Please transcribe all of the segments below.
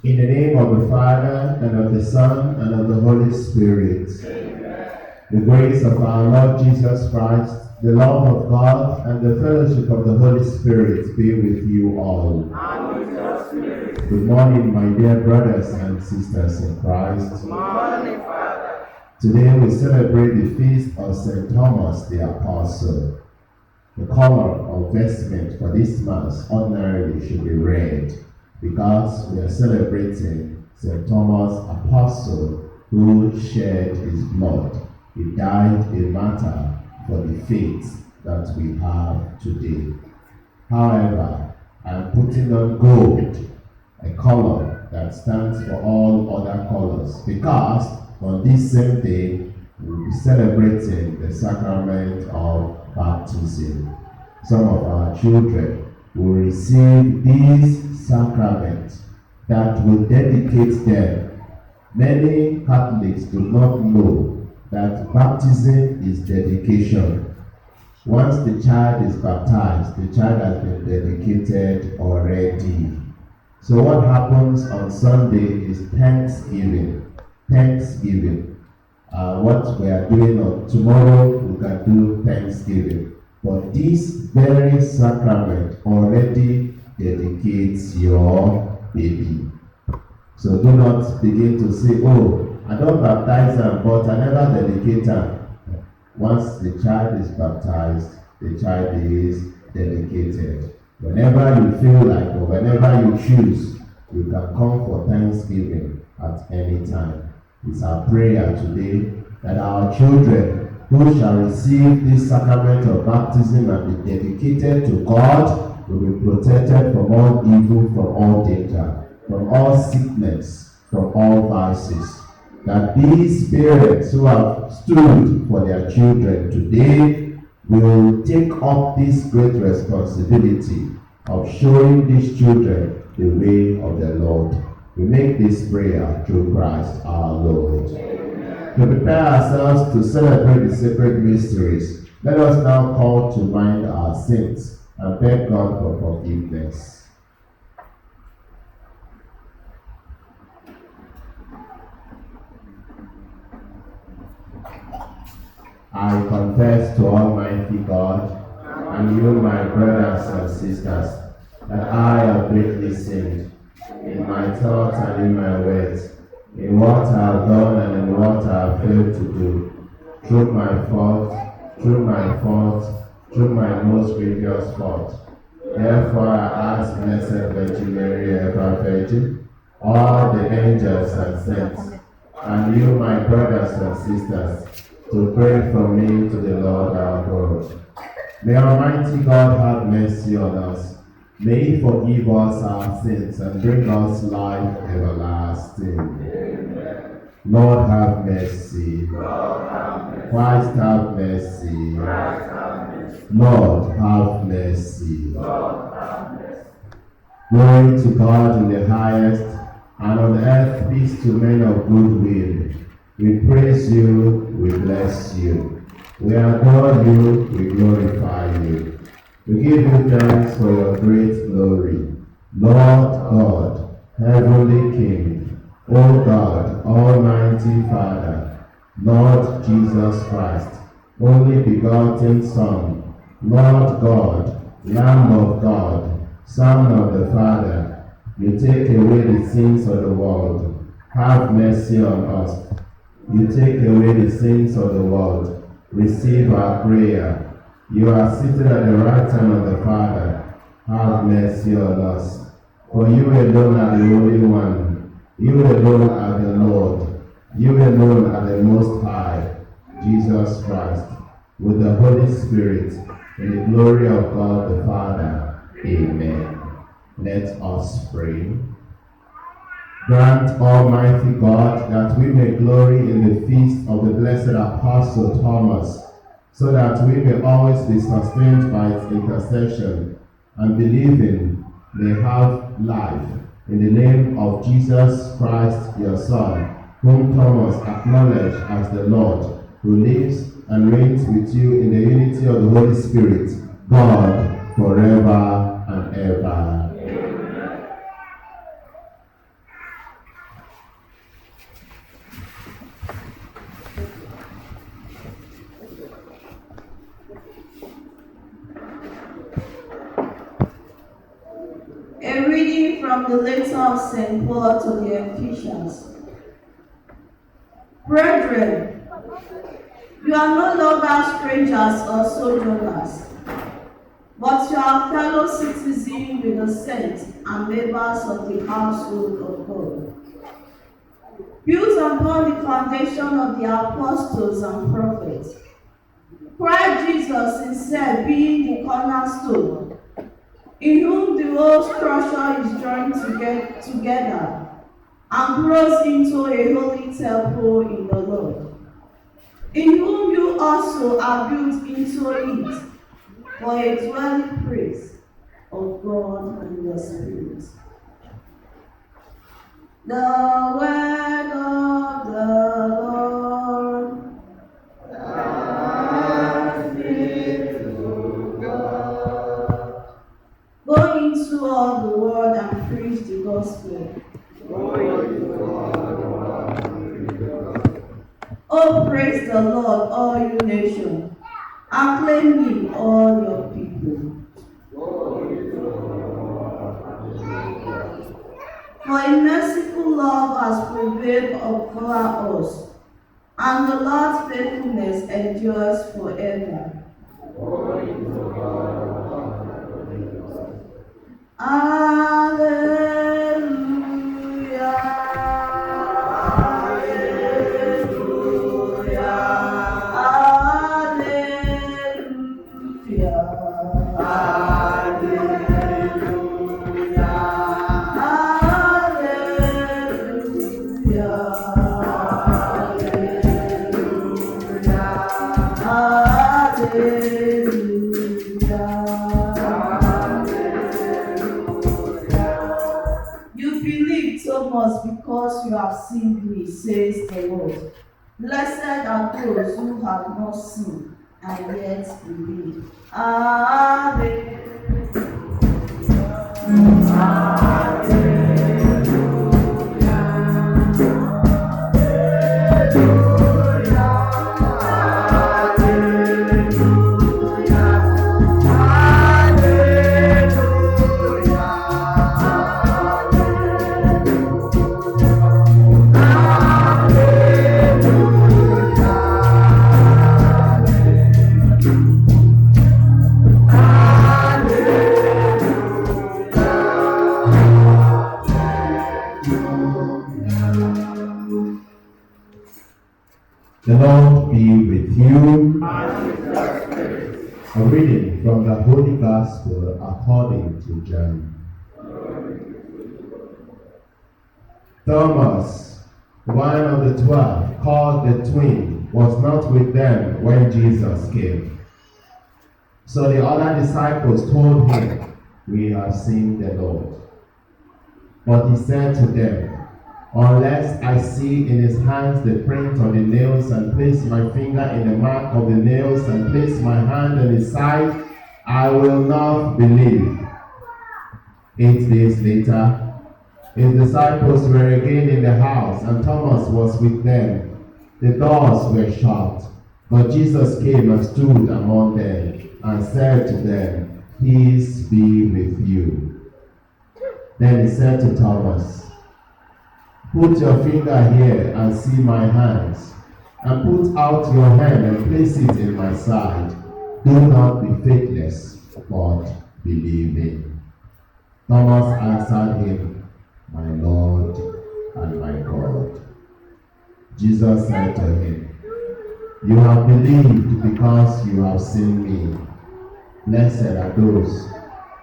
In the name of the Father, and of the Son, and of the Holy Spirit. Amen. The grace of our Lord Jesus Christ, the love of God, and the fellowship of the Holy Spirit be with you all. And with your spirit. Good morning, my dear brothers and sisters in Christ. Good morning, Father. Today we celebrate the feast of St. Thomas the Apostle. The color of vestment for this Mass ordinarily should be red, because we are celebrating St. Thomas Apostle, who shed his blood. He died a martyr for the faith that we have today. However, I am putting on gold, a color that stands for all other colors, because on this same day we will be celebrating the sacrament of baptism. Some of our children will receive this sacrament that will dedicate them. Many Catholics do not know that baptism is dedication. Once the child is baptized, the child has been dedicated already. So what happens on Sunday is Thanksgiving. What we are doing on tomorrow, we can do Thanksgiving. But this very sacrament already dedicates your baby. So do not begin to say, oh, I don't baptize them, but I never dedicate them. Once the child is baptized, the child is dedicated. Whenever you feel like, or whenever you choose, you can come for Thanksgiving at any time. It's our prayer today that our children who shall receive this sacrament of baptism and be dedicated to God will be protected from all evil, from all danger, from all sickness, from all vices. That these parents who have stood for their children today will take up this great responsibility of showing these children the way of the Lord. We make this prayer through Christ our Lord. Amen. To prepare ourselves to celebrate the sacred mysteries, let us now call to mind our sins and beg God for forgiveness. I confess to Almighty God and you, my brothers and sisters, that I have greatly sinned in my thoughts and in my words, in what I have done and in what I have failed to do, through my fault, through my most grievous fault. Therefore I ask Blessed Virgin Mary, ever Virgin, all the angels and saints, and you, my brothers and sisters, to pray for me to the Lord our God. May Almighty God have mercy on us. May He forgive us our sins and bring us life everlasting. Amen. Lord have mercy. Lord have mercy. Christ have mercy. Christ have mercy. Lord have mercy. Lord have mercy. Glory to God in the highest, and on earth peace to men of good will. We praise you, we bless you. We adore you, we glorify you. We give you thanks for your great glory. Lord God, Heavenly King, O God, Almighty Father, Lord Jesus Christ, only begotten Son, Lord God, Lamb of God, Son of the Father, you take away the sins of the world. Have mercy on us. You take away the sins of the world. Receive our prayer. You are seated at the right hand of the Father. Have mercy on us. For you alone are the Holy One. You alone are the Lord. You alone are the Most High, Jesus Christ, with the Holy Spirit, in the glory of God the Father. Amen. Let us pray. Grant, Almighty God, that we may glory in the feast of the blessed Apostle Thomas, so that we may always be sustained by its intercession, and believing may have life. In the name of Jesus Christ, your Son, whom Thomas acknowledged as the Lord, who lives and reigns with you in the unity of the Holy Spirit, God, forever and ever. A reading from the letter of St. Paul to the Ephesians. Brethren, you are no longer strangers or sojourners, but you are fellow citizens with the saints and members of the household of God, built upon the foundation of the apostles and prophets, Christ Jesus himself being the cornerstone, in whom the whole structure is joined together and grows into a holy temple in the Lord, in whom you also are built into it for a dwelling place of God and the Spirit. The word of the Lord. Go into all the world and preach the gospel. Oh, praise the Lord, all you nations. Acclaim him, all your people. For a merciful love has prevailed over us, and the Lord's faithfulness endures forever. Alleluia. Because you have seen me, says the Lord. Blessed are those who have not seen and yet believe. Amen. The Lord be with you. A reading from the Holy Gospel according to John. Thomas, one of the 12, called the twin, was not with them when Jesus came. So the other disciples told him, "We have seen the Lord." But he said to them, "Unless I see in his hands the print of the nails, and place my finger in the mark of the nails, and place my hand in his side, I will not believe." 8 days later, his disciples were again in the house, and Thomas was with them. The doors were shut, but Jesus came and stood among them, and said to them, "Peace be with you." Then he said to Thomas, "Put your finger here and see my hands, and put out your hand and place it in my side, Do not be faithless, but believing. Thomas answered him, My Lord and my God. Jesus said to him, You have believed because you have seen me. Blessed are those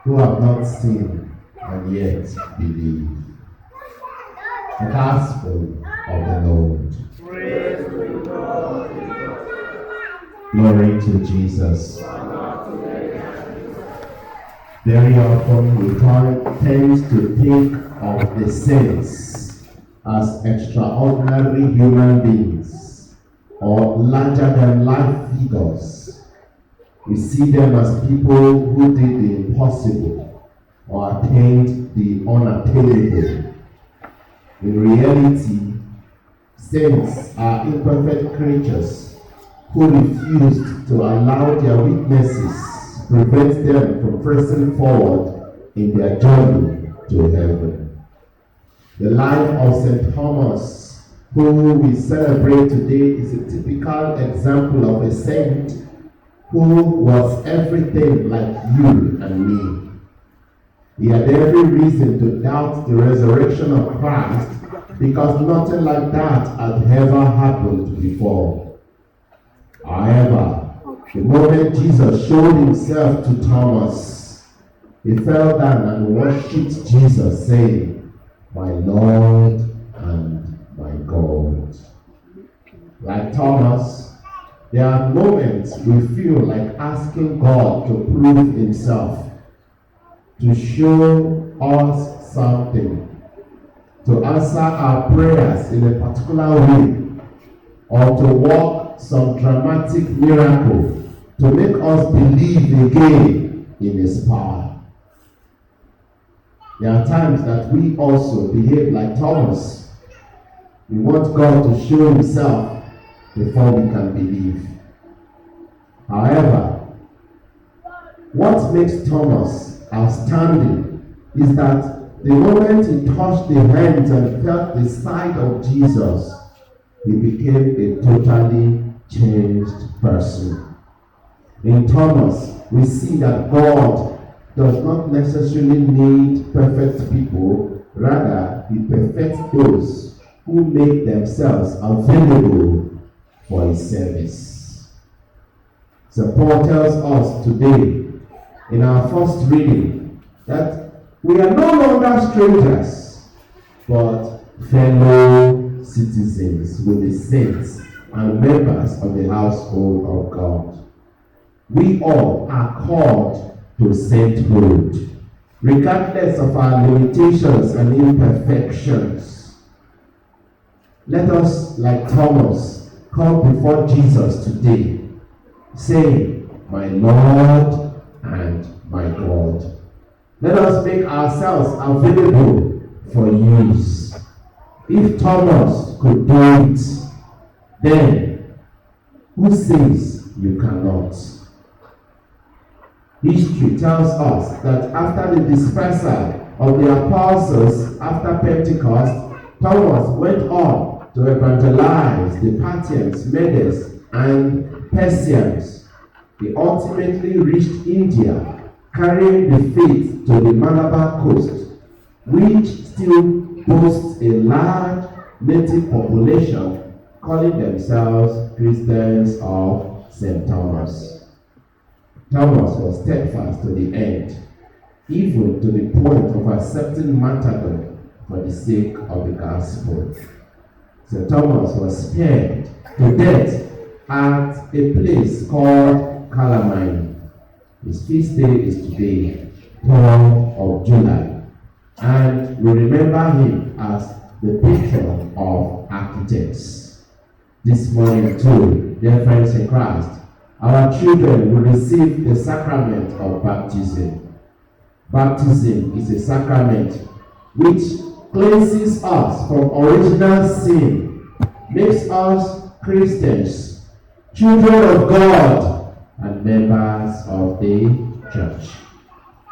who have not seen and yet believe. The Gospel of the Lord. Praise to you, Lord. Glory to Jesus. Very often we tend to think of the saints as extraordinary human beings or larger than life figures. We see them as people who did the impossible or attained the unattainable. In reality, saints are imperfect creatures who refused to allow their weaknesses prevent them from pressing forward in their journey to heaven. The life of St. Thomas, who we celebrate today, is a typical example of a saint who was everything like you and me. He had every reason to doubt the resurrection of Christ because nothing like that had ever happened before. However, the moment Jesus showed himself to Thomas, he fell down and worshipped Jesus, saying, My Lord and my God. Like Thomas, there are moments we feel like asking God to prove himself, to show us something, to answer our prayers in a particular way, or to work some dramatic miracle to make us believe again in his power. There are times that we also behave like Thomas. We want God to show himself before we can believe. However, what makes Thomas outstanding is that the moment he touched the hands and felt the side of Jesus, he became a totally changed person. In Thomas, we see that God does not necessarily need perfect people, rather, he perfects those who make themselves available for his service. So Paul tells us today, in our first reading, that we are no longer strangers, but fellow citizens with the saints and members of the household of God. We all are called to sainthood, regardless of our limitations and imperfections. Let us, like Thomas, come before Jesus today, saying, My Lord and my God. Let us make ourselves available for use. If Thomas could do it, then who says you cannot? History tells us that after the dispersal of the apostles after Pentecost, Thomas went on to evangelize the Parthians, Medes, and Persians. He ultimately reached India, carrying the faith to the Malabar coast, which still boasts a large native population calling themselves Christians of St. Thomas. Thomas was steadfast to the end, even to the point of accepting martyrdom for the sake of the gospel. St. Thomas was spared to death at a place called Calamine. His feast day is today, 12th of July, and we remember him as the patron of architects. This morning too, dear friends in Christ, our children will receive the sacrament of baptism. Baptism is a sacrament which cleanses us from original sin, makes us Christians, children of God, and members of the church.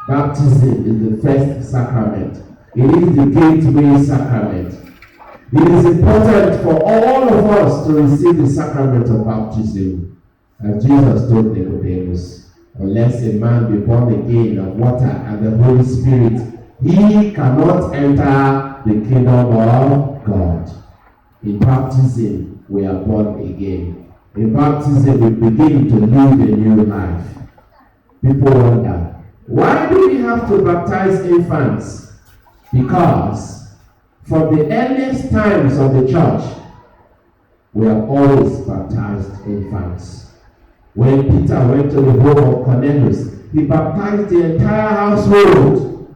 Baptism is the first sacrament. It is the gateway sacrament. It is important for all of us to receive the sacrament of baptism. As Jesus told Nicodemus, unless a man be born again of water and the Holy Spirit, he cannot enter the kingdom of God. In baptism, we are born again. In baptism, we begin to live a new life. People wonder, why do we have to baptize infants? Because from the earliest times of the church, we have always baptized infants. When Peter went to the home of Cornelius, he baptized the entire household.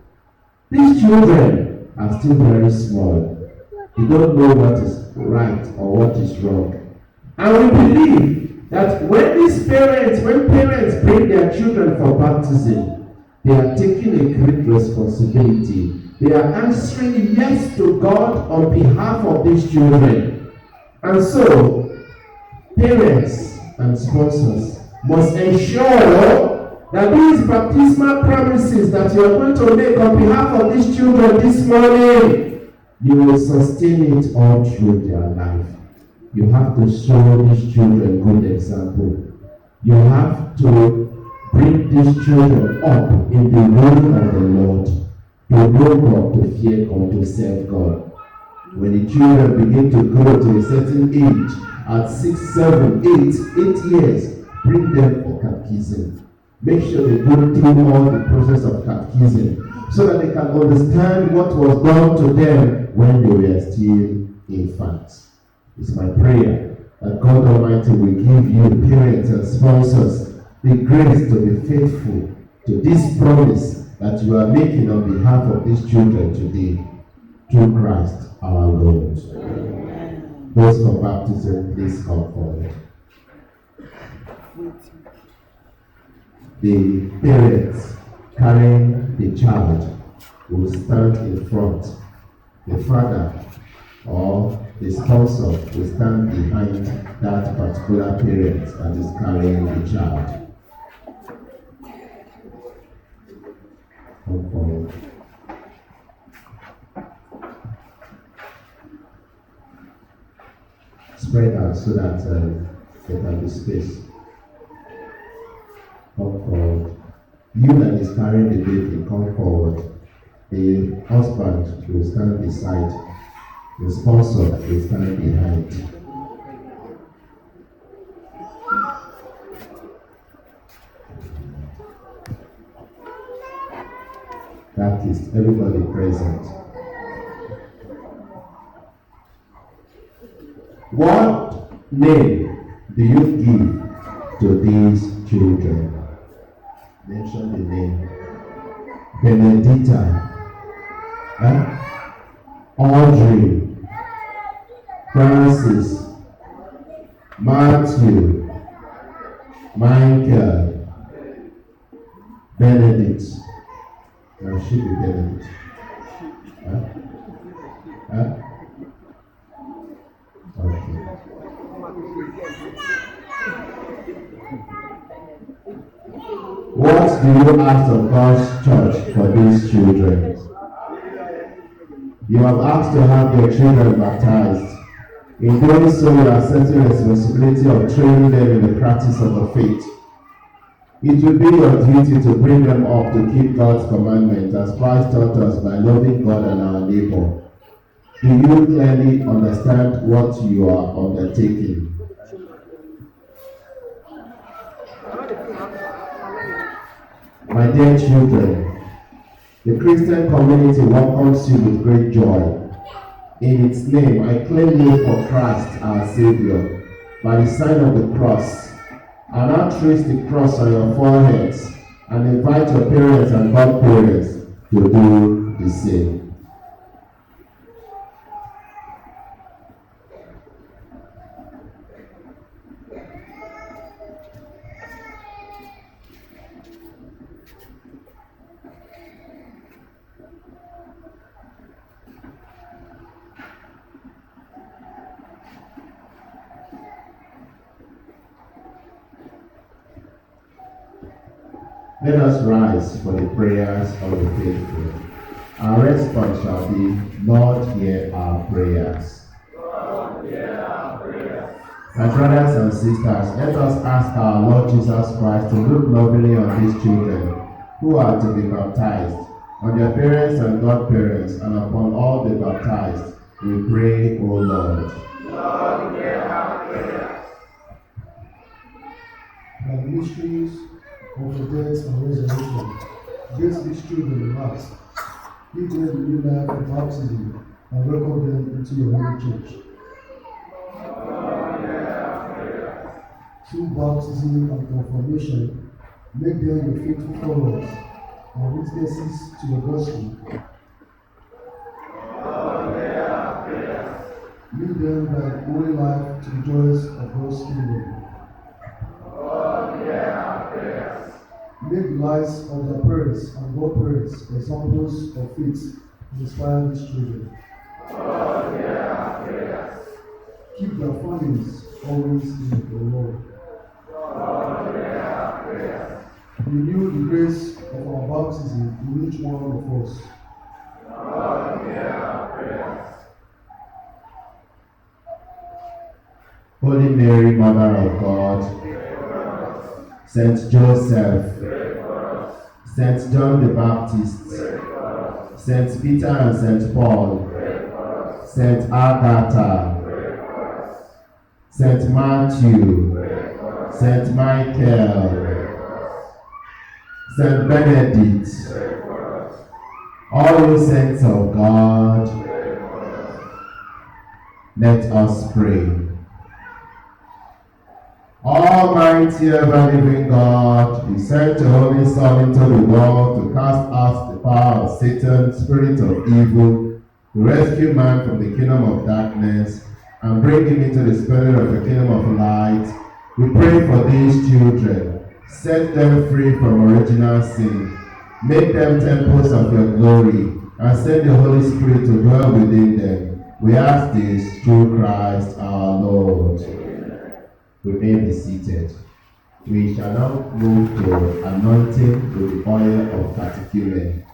These children are still very small. They don't know what is right or what is wrong. And we believe that when parents bring their children for baptism, they are taking a great responsibility. They are answering yes to God on behalf of these children. And so, parents and sponsors must ensure that these baptismal promises that you are going to make on behalf of these children this morning, you will sustain it all through their life. You have to show these children good example. You have to bring these children up in the way of the Lord, to know God, to fear God, to serve God. When the children begin to grow to a certain age, at 6, 7, 8 years, bring them for catechism. Make sure they go through all the process of catechism so that they can understand what was done to them when they were still infants. It's my prayer that God Almighty will give you, parents and sponsors, the grace to be faithful to this promise that you are making on behalf of these children today, through Christ our Lord. Amen. Those for baptism, please come forward. The parents carrying the child will stand in front. The father or the sponsor will stand behind that particular parent that is carrying the child. Come forward. Spread out so that there can be space. Come forward. You that is carrying the baby, come forward. The husband will stand beside. The sponsor will stand behind. That is everybody present. What name do you give to these children? Mention the name. Benedita, Audrey, Francis, Matthew, Michael, Benedict. Now she be Benedict. Okay. What do you ask of God's church for these children? You have asked to have your children baptized. In doing so, you are accepting the responsibility of training them in the practice of the faith. It will be your duty to bring them up to keep God's commandments as Christ taught us by loving God and our neighbor. Do you clearly understand what you are undertaking? My dear children, the Christian community welcomes you with great joy. In its name, I claim you for Christ our Savior by the sign of the cross. I now trace the cross on your foreheads and invite your parents and godparents to do the same. Let us rise for the prayers of the faithful. Our response shall be, Lord, hear our prayers. Lord, hear our prayers. My brothers and sisters, let us ask our Lord Jesus Christ to look lovingly on these children who are to be baptized, on their parents and godparents, and upon all the baptized. We pray, O Lord. Lord, hear our prayers. By the mysteries of the death and resurrection, grace these children hearts, give them the new life of baptism, and welcome them into your holy church. Lord, hear our prayers. Through baptism and confirmation, make them your faithful followers and witnesses to your gospel. Lord, hear our prayers. Lead them by holy life to the joys of God's kingdom. Lord, hear our prayers. Make the lives of their parents and godparents examples of faith and inspire these children. Lord, hear our prayers. Keep their families always in the Lord. Lord, hear our prayers. Renew the grace of our baptism in each one of us. Lord, hear our prayers. Holy Mary, Mother of God, Saint Joseph, Saint John the Baptist, Saint Peter and Saint Paul, Saint Agatha, Saint Matthew, Saint Michael, Saint Benedict, all you saints of God, let us pray. Almighty ever-living God, you sent your Holy Son into the world to cast out the power of Satan, spirit of evil, to rescue man from the kingdom of darkness and bring him into the spirit of the kingdom of light. We pray for these children. Set them free from original sin. Make them temples of your glory and send the Holy Spirit to dwell within them. We ask this through Christ our Lord. We may be seated. We shall now move to anointing with the oil of catechumen.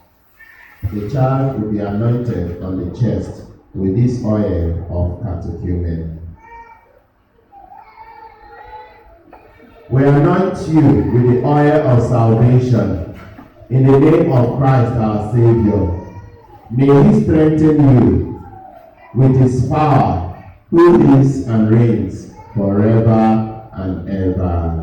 The child will be anointed on the chest with this oil of catechumen. We anoint you with the oil of salvation in the name of Christ our Savior. May He strengthen you with His power, who lives and reigns forever and ever.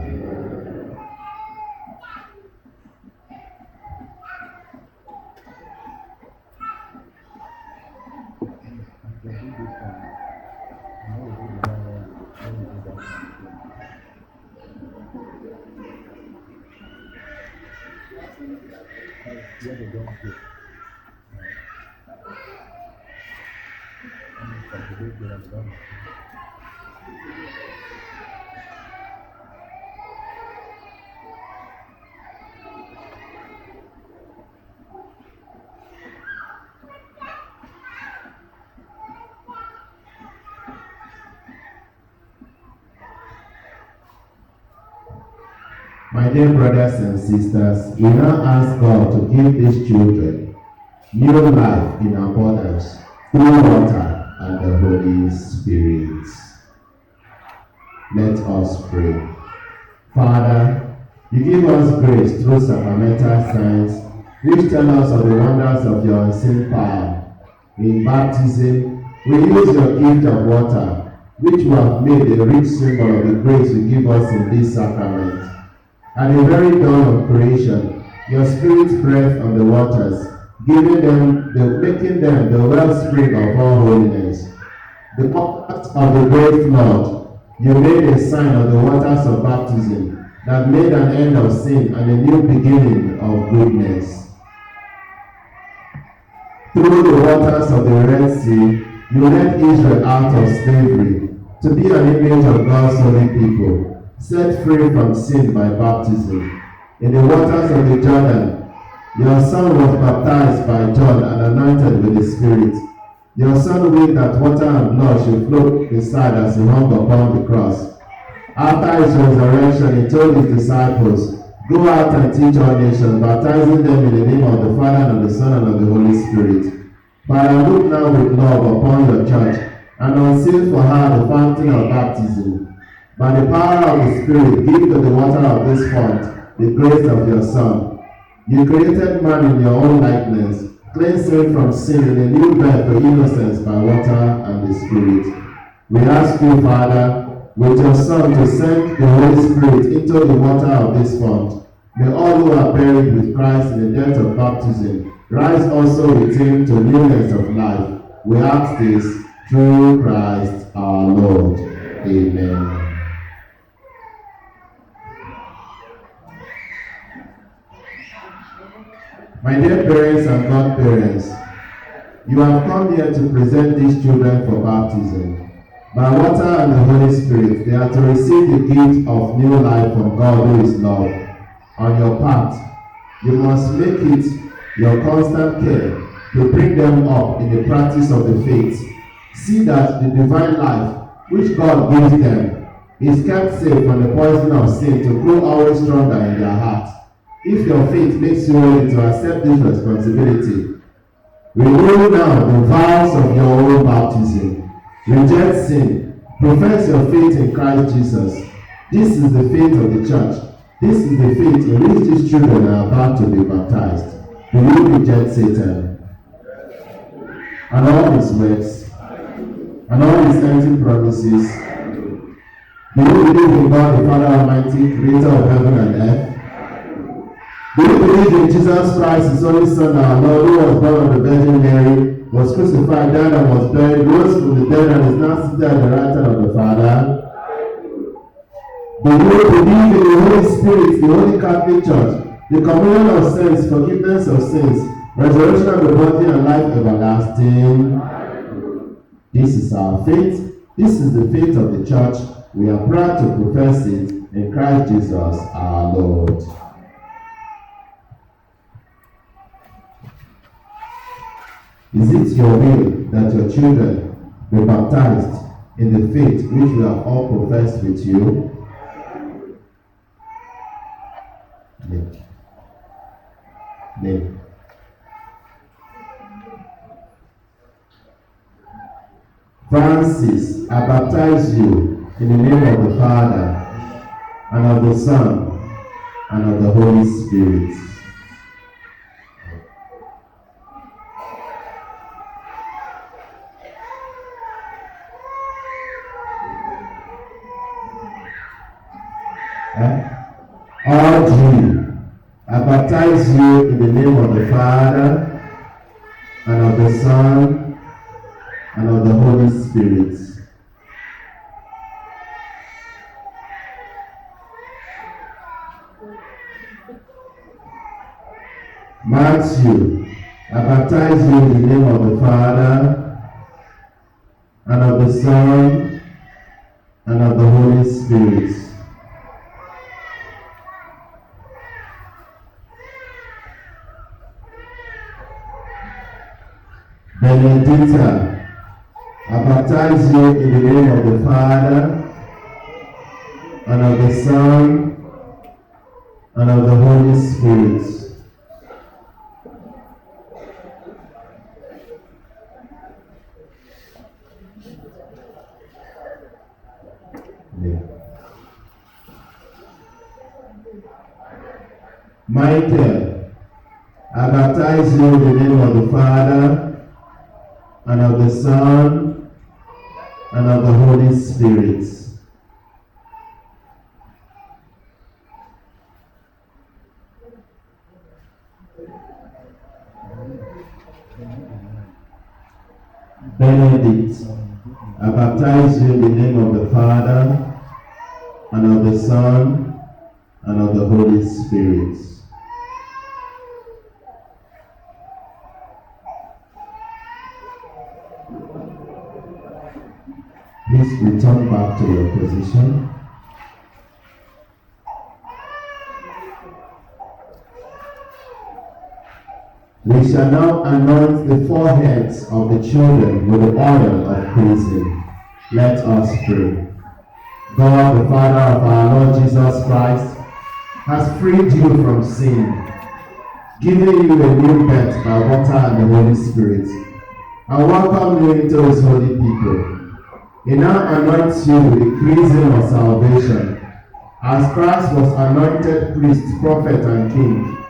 My dear brothers and sisters, we now ask God to give these children new life in abundance through water and the Holy Spirit. Let us pray. Father, you give us grace through sacramental signs, which tell us of the wonders of your unseen power. In baptism, we use your gift of water, which you have made a rich symbol of the grace you give us in this sacrament. At the very dawn of creation, your Spirit's breath on the waters, making them the wellspring of all holiness. The contact of the great flood, you made a sign of the waters of baptism that made an end of sin and a new beginning of goodness. Through the waters of the Red Sea, you led Israel out of slavery to be an image of God's holy people, set free from sin by baptism. In the waters of the Jordan, your Son was baptized by John and anointed with the Spirit. Your Son willed that water and blood should flow beside as he hung upon the cross. After his resurrection, he told his disciples, "Go out and teach all nations, baptizing them in the name of the Father and of the Son and of the Holy Spirit. Father, look now with love upon your church and unseal for her the fountain of baptism. By the power of the Spirit, give to the water of this font the grace of your Son. You created man in your own likeness, cleanse him from sin in a new birth to innocence by water and the Spirit. We ask you, Father, with your Son to send the Holy Spirit into the water of this font. May all who are buried with Christ in the death of baptism rise also with him to newness of life. We ask this through Christ our Lord. Amen. My dear parents and godparents, you have come here to present these children for baptism. By water and the Holy Spirit, they are to receive the gift of new life from God who is love. On your part, you must make it your constant care to bring them up in the practice of the faith. See that the divine life which God gives them is kept safe from the poison of sin to grow always stronger in their heart. If your faith makes you willing to accept this responsibility, renew now the vows of your own baptism. Reject sin. Profess your faith in Christ Jesus. This is the faith of the church. This is the faith in which these children are about to be baptized. Do you reject Satan and all his works and all his empty promises? Do you believe in God the Father Almighty, creator of heaven and earth? Do you believe in Jesus Christ, his only Son, our Lord, who was born of the Virgin Mary, was crucified, died, and was buried, rose from the dead, and is now seated at the right hand of the Father? Do you believe in the Holy Spirit, the Holy Catholic Church, the communion of saints, forgiveness of sins, resurrection of the body, and life everlasting? This is our faith. This is the faith of the church. We are proud to profess it in Christ Jesus our Lord. Is it your will that your children be baptized in the faith which we have all professed with you? Name. Francis, I baptize you in the name of the Father, and of the Son, and of the Holy Spirit. Audrey, I baptize you in the name of the Father, and of the Son, and of the Holy Spirit. Matthew, I baptize you in the name of the Father, and of the Son, and of the Holy Spirit. Benedicta, I baptize you in the name of the Father, and of the Son, and of the Holy Spirit. Michael, I baptize you in the name of the Father, and of the Son, and of the Holy Spirit. Benedict, I baptize you in the name of the Father, and of the Son, and of the Holy Spirit. Please return back to your position. We shall now anoint the foreheads of the children with the oil of praising. Let us pray. God, the Father of our Lord Jesus Christ, has freed you from sin, giving you a new birth by water and the Holy Spirit, and welcomed you into his holy people. He now anoints you with the chrism of salvation, as Christ was anointed priest, prophet, and king.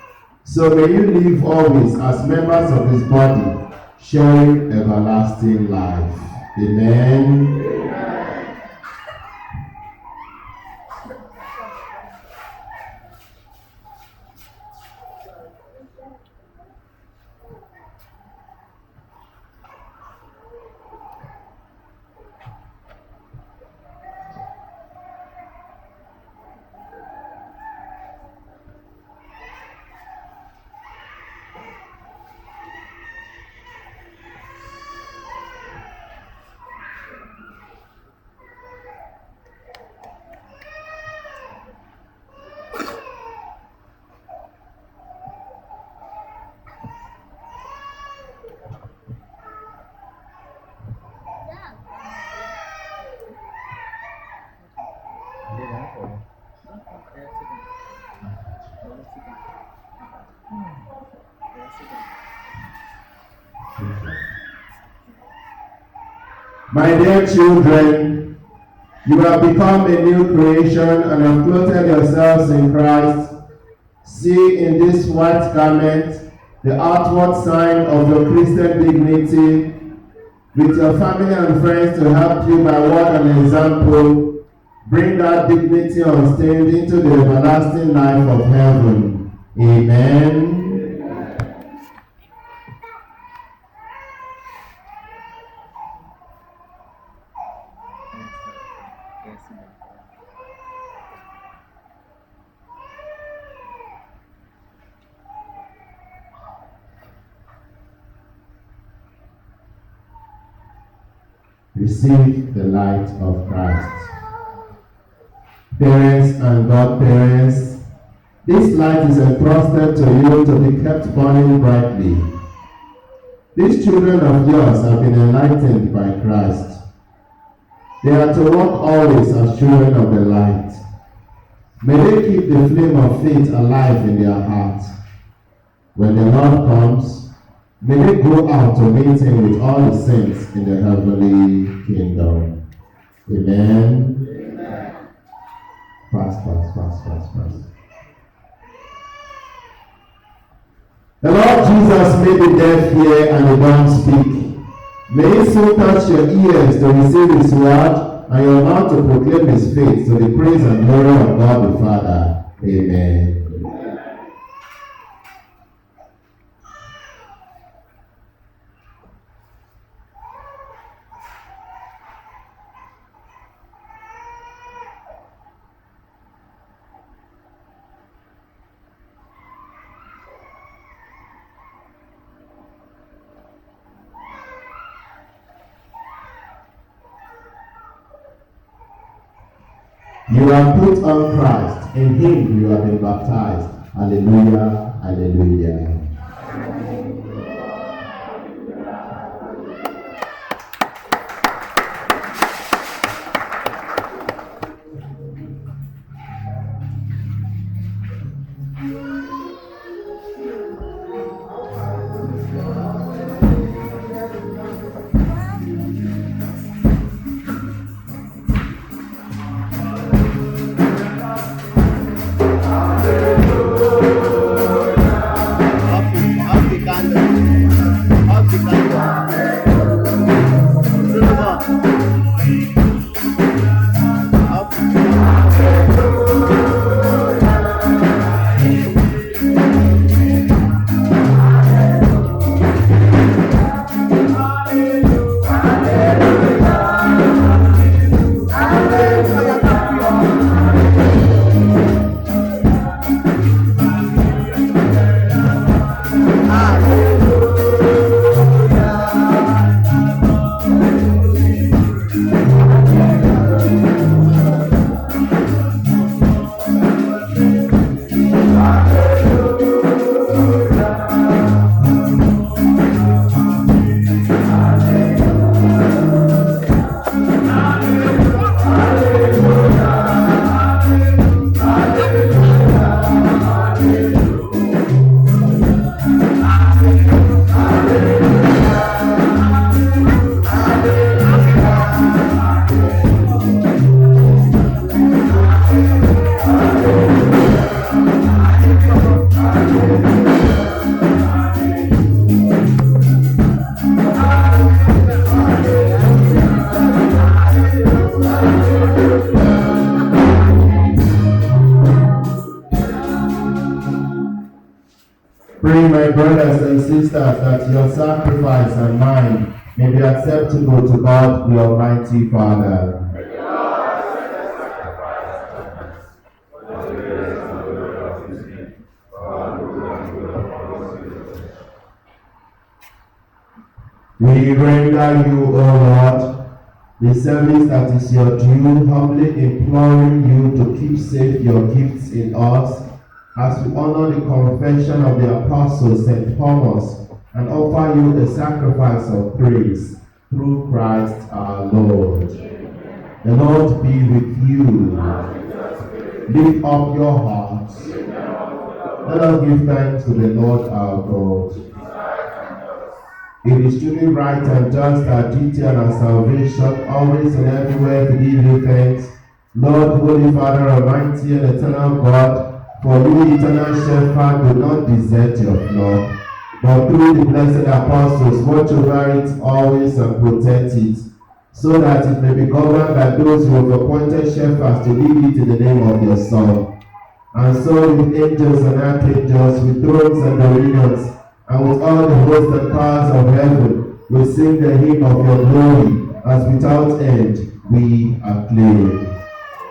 So may you live always as members of his body, sharing everlasting life. Amen. My dear children, you have become a new creation and have clothed yourselves in Christ. See in this white garment the outward sign of your Christian dignity, with your family and friends to help you by word and example. Bring that dignity unstained into the everlasting life of heaven. Amen. Receive the light of Christ. Parents and godparents, this light is entrusted to you to be kept burning brightly. These children of yours have been enlightened by Christ. They are to walk always as children of the light. May they keep the flame of faith alive in their hearts. When the Lord comes, may they go out to meet him with all the saints in the heavenly kingdom. Amen. Fast. The Lord Jesus made the deaf hear and the dumb speak. May he soon touch your ears to receive his word and your mouth to proclaim his faith to the praise and glory of God the Father. Amen. You are put on Christ. In him you have been baptized. Hallelujah, hallelujah. Pray, my brothers and sisters, that your sacrifice and mine may be acceptable to God, the Almighty Father. We render you, O Lord, the service that is your due, humbly imploring you to keep safe your gifts in us, as we honor the confession of the Apostle St. Thomas and offer you a sacrifice of praise through Christ our Lord. The Lord be with you. Lift up your hearts. Let us give thanks to the Lord our God. It is truly right and just, our duty and our salvation, always and everywhere to give you thanks, Lord, Holy Father, Almighty and Eternal God, for you, eternal Shepherd, do not desert your flock, but through the blessed apostles, watch over it always and protect it, so that it may be governed by those who have appointed shepherds to lead it in the name of your Son. And so with angels and archangels, with thrones and dominions, and with all the hosts and powers of heaven, we sing the hymn of your glory, as without end we acclaim.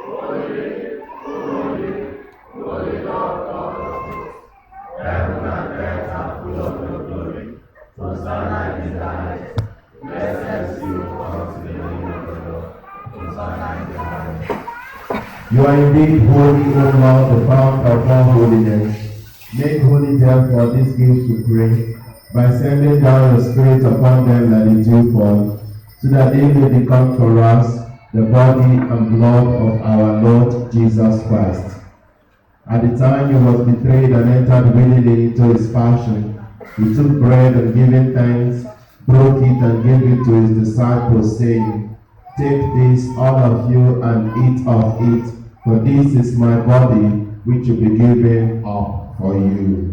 Holy, holy, holy Lord God of hosts, heaven and earth are full of your glory. Hosanna in the highest. Blessed is you who comes in the name of the Lord. Hosanna in the highest. You are indeed holy, O Lord, the fount of all holiness. Make holy therefore these gifts, we pray, by sending down your Spirit upon them that they do fall, so that they may become for us the body and blood of our Lord Jesus Christ. At the time he was betrayed and entered willingly into his passion, he took bread and giving thanks, broke it and gave it to his disciples, saying, Take this, all of you, and eat of it, for this is my body, which will be given up for you.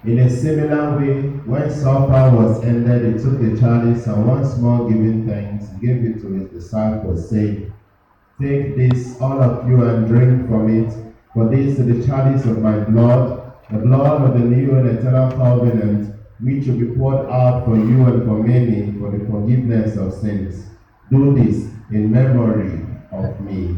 In a similar way, when supper was ended, he took the chalice and once more giving thanks, gave it to his disciples, saying, Take this, all of you, and drink from it, for this is the chalice of my blood, the blood of the new and eternal covenant, which will be poured out for you and for many for the forgiveness of sins. Do this in memory of me.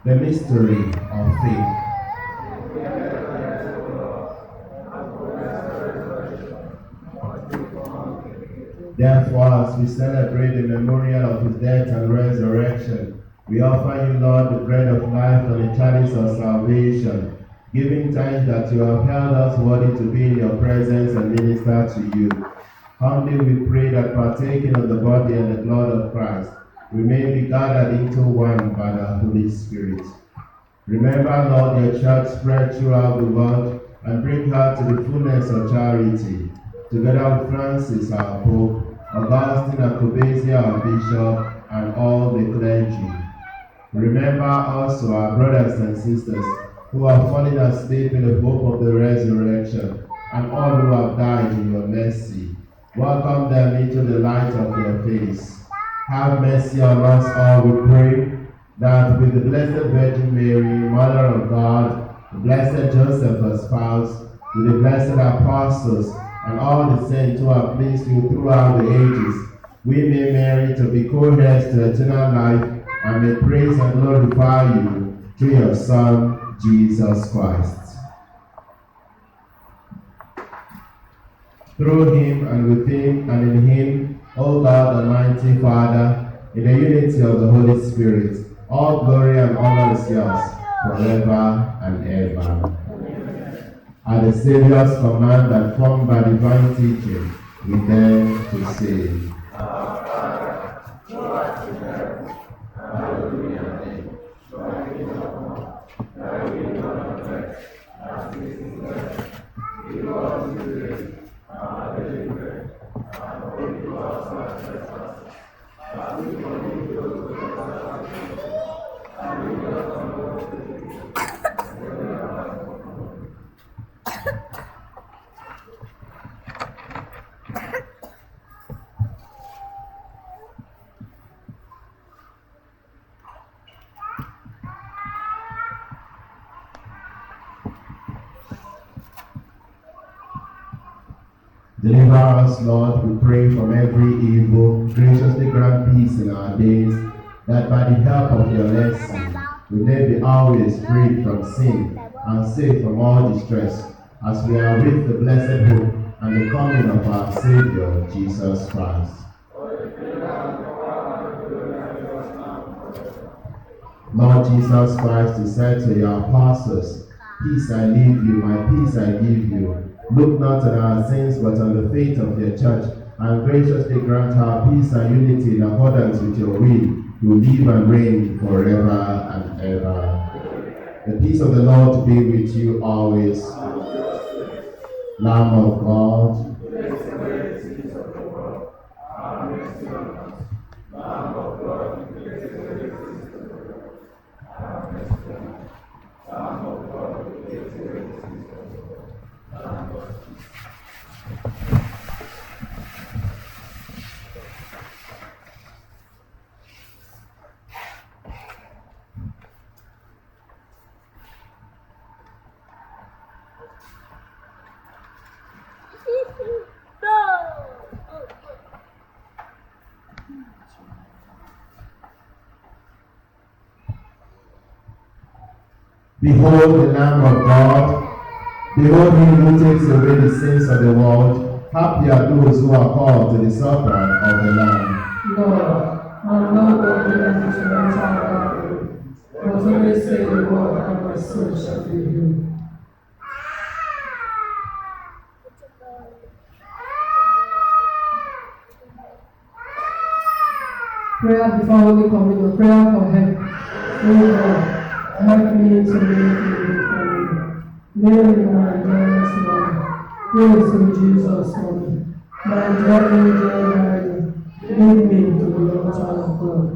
The mystery of faith. Therefore, as we celebrate the memorial of his death and resurrection, we offer you, Lord, the bread of life and the chalice of salvation, giving thanks that you have held us worthy to be in your presence and minister to you. Humbly we pray that partaking of the body and the blood of Christ, we may be gathered into one by the Holy Spirit. Remember, Lord, your church spread throughout the world and bring her to the fullness of charity, together with Francis, our Pope, Augustine and Cubasia, our Bishop, and all the clergy. Remember also our brothers and sisters who have fallen asleep in the hope of the resurrection, and all who have died in your mercy. Welcome them into the light of your face. Have mercy on us all, we pray, that with the Blessed Virgin Mary, Mother of God, the Blessed Joseph, her spouse, with the blessed apostles, and all the saints who have pleased you throughout the ages, we may merit to be co-heirs to eternal life and may praise and glorify you through your Son, Jesus Christ. Through him and with him and in him, O God, Almighty Father, in the unity of the Holy Spirit, all glory and honor is yours forever and ever. At the Savior's command and formed by divine teaching, we dare to say, Our Father, who art in heaven, hallowed be your name. Thy kingdom come, thy will be done on earth as it is in heaven. Give us this day our daily bread, and forgive us our trespasses, as we forgive those who trespass against us. And lead us not into temptation, but deliver us from evil. Deliver us, Lord, we pray, from every evil. Graciously grant peace in our days, that by the help of your mercy, we may be always freed from sin and safe from all distress, as we await the blessed hope and the coming of our Savior, Jesus Christ. Lord Jesus Christ, you said to your apostles, Peace I leave you, my peace I give you. Look not on our sins, but on the faith of your church, and graciously grant her peace and unity in accordance with your will, who live and reign forever and ever. The peace of the Lord be with you always. Lamb of God, behold the Lamb of God. Behold him who takes away the sins of the world. Happy are those who are called to the supper of the Lamb. Lord, I'm not worthy that you should enter our glory, but only say the word, and my soul shall be healed. Prayer before Holy Communion, prayer for help. Oh God, help me to make you for me. Mary, my dearest Lord, praise in Jesus for me. My darling dear Mary, lead me to the altar of God.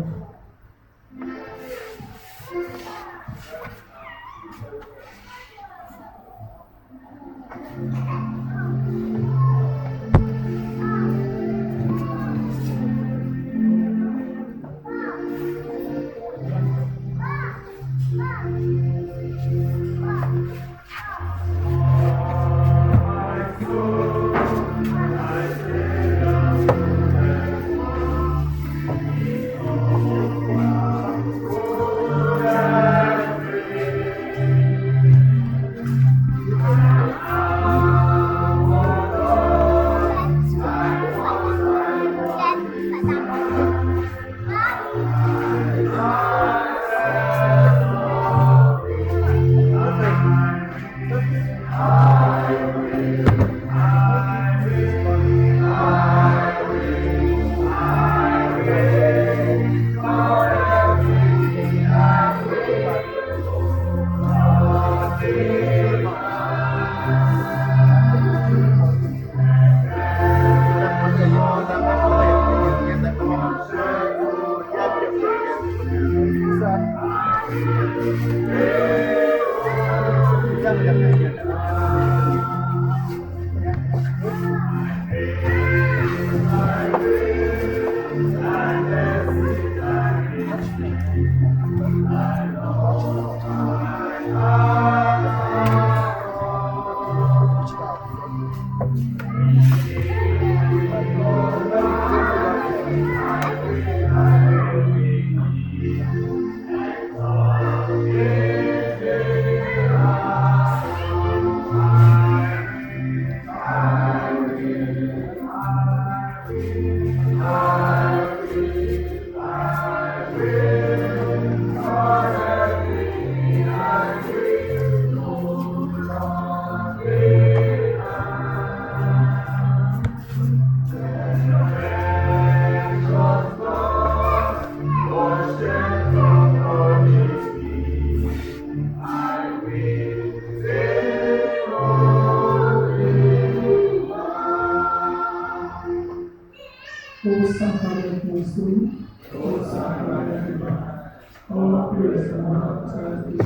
O Sacrament most holy, O Sacrament divine, all praise and honor to thee,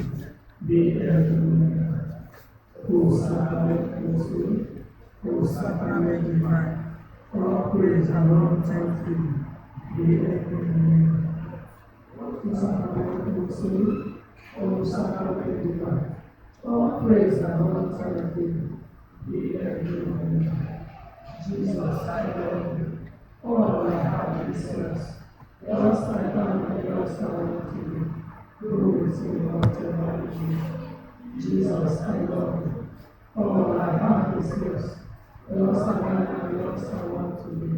be evermore. O Sacrament most holy, O Sacrament divine, all praise and honor to thee, be evermore. O Sacrament most holy, O Sacrament divine, all praise and honor to thee, be evermore. Jesus, I love you. All I have is yours. Just I am and just I want to be. Who is in whatever you. Jesus, I love you. All I have is yours. Just I am and just I want to be.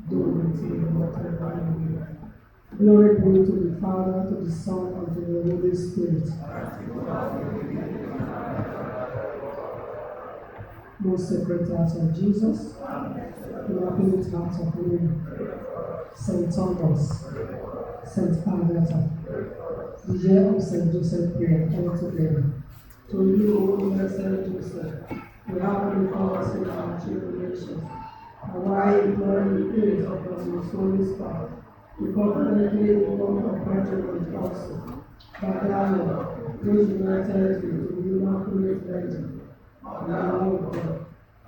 Do with me whatever you will. Glory be to the Father, to the Son, and to the Holy Spirit. Most sacred heart of Jesus, Immaculate Heart of Mary, Saint Thomas, Saint Agatha, the year of Saint Joseph prayer all together. To you, O blessed Joseph, we have before us in our tribulation, and why implore the aid of the most holy spouse, we confidently invoke a patronage also, by thy Lord, which united with the Immaculate Virgin, and the Lord of God,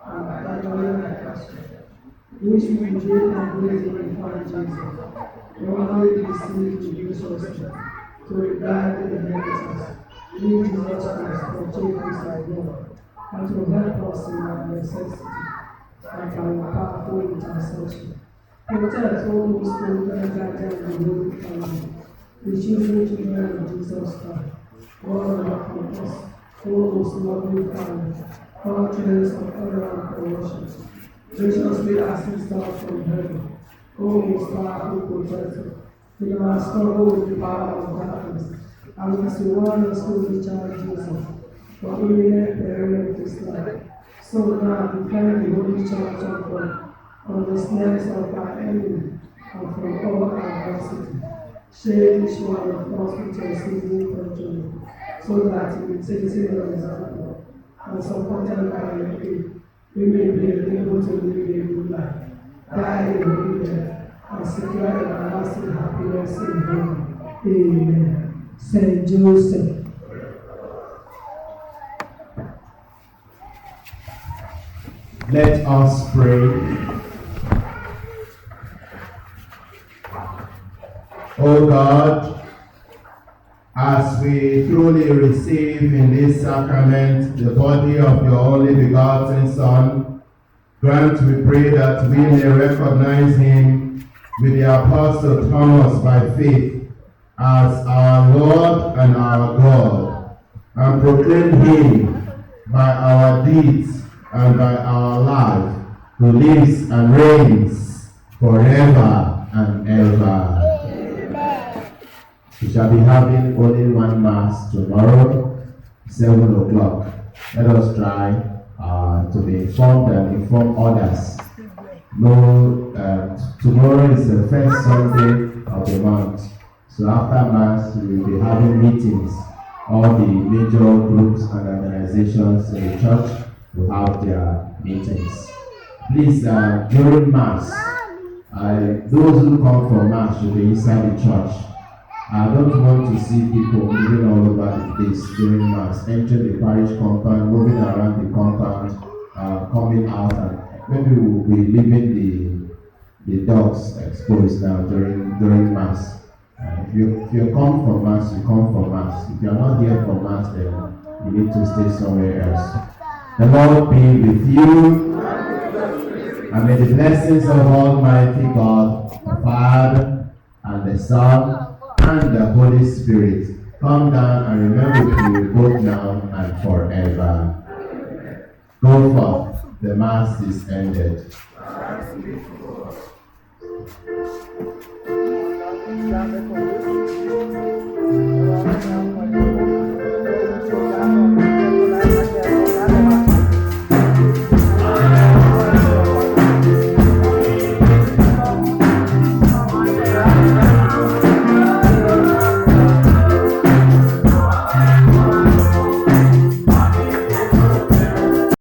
and by the way of passion, which we did and grace in Christ Jesus, wrongly deceived judiciously, to regard the inheritance, which Jesus Christ purchased by God, and to help us in our necessity, and by your powerful intercession. Protect all who spoke and guided in the Holy Family, the children of Jesus Christ, God of us, all those lovely family, all trains of error and corruption. Graciously assist us from heaven, O most powerful protector, in our struggle with the power of darkness, and as you warn us through the child Jesus, for imminent peril of this life, so now defend the Holy Church of God from the snares of our enemy and from all adversity. Share each one of us with your saving control, so that imitating your example and supported by your faith, we may be able to live a good life, die a holy death, and secure everlasting happiness in heaven. Amen. Saint Joseph. Let us pray. O God, as we truly receive in this sacrament the body of your only begotten Son, grant, we pray, that we may recognize him with the Apostle Thomas by faith as our Lord and our God, and proclaim him by our deeds and by our life, who lives and reigns forever and ever. We shall be having only one Mass tomorrow, 7 o'clock. Let us try to be informed and inform others. Tomorrow is the first Sunday of the month. So after Mass, we will be having meetings. All the major groups and organizations in the church will have their meetings. Please, during Mass, those who come for Mass should be inside the church. I don't want to see people moving all over the place during Mass, entering the parish compound, moving around the compound, coming out, and maybe we'll be leaving the dogs exposed now during Mass. If you come for Mass, you come for Mass. If you're not here for Mass, then you need to stay somewhere else. The Lord be with you, and may the blessings of Almighty God, the Father, and the Son, and the Holy Spirit come down and remain with you both now and forever. Go forth, the Mass is ended. Amen.